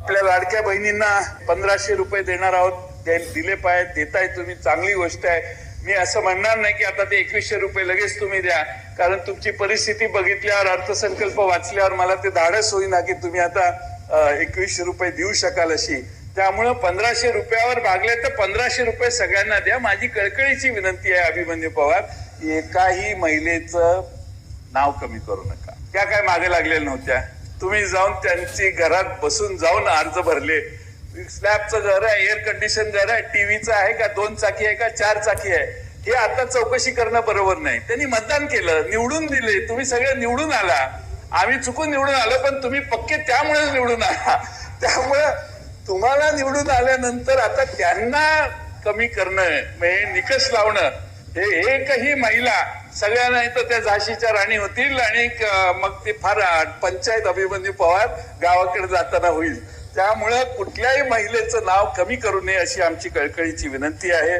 आपल्या लाडक्या बहिणींना 1500 रुपये देणार आहोत, ते दिले पाहिजे, देताय तुम्ही, चांगली गोष्ट आहे. मी असं म्हणणार नाही की आता ते 2100 रुपये लगेच तुम्ही द्या, कारण तुमची परिस्थिती बघितल्यावर, अर्थसंकल्प वाचल्यावर मला ते धाडस होईना की तुम्ही आता 2100 रुपये देऊ शकाल अशी. त्यामुळं 1500 रुपयावर भागले तर 1500 रुपये सगळ्यांना द्या. माझी कळकळीची विनंती आहे अभिमन्यू पवार, एकाही महिलेचं नाव कमी करू नका. त्या काय मागे लागलेल्या नव्हत्या, तुम्ही जाऊन त्यांची घरात बसून जाऊन अर्ज भरले. स्लॅबचं घर आहे, एअर कंडिशन घर आहे, टीव्हीचं आहे का, 2 चाकी आहे का 4 चाकी आहे, हे आता चौकशी करणं बरोबर नाही. त्यांनी मतदान केलं, निवडून दिले, तुम्ही सगळे निवडून आला. आम्ही चुकून निवडून आलो, पण तुम्ही पक्के त्यामुळेच निवडून आला. त्यामुळे तुम्हाला निवडून आल्यानंतर आता त्यांना कमी करणं म्हणजे निकष लावणं, हे एकही महिला, सगळ्या नाही तर त्या झाशीच्या राणी होतील आणि मग ते फार पंचायत अभिमन्यू पवार गावाकडे जाताना होईल. त्यामुळं कुठल्याही महिलेचं नाव कमी करू नये अशी आमची कळकळीची विनंती आहे.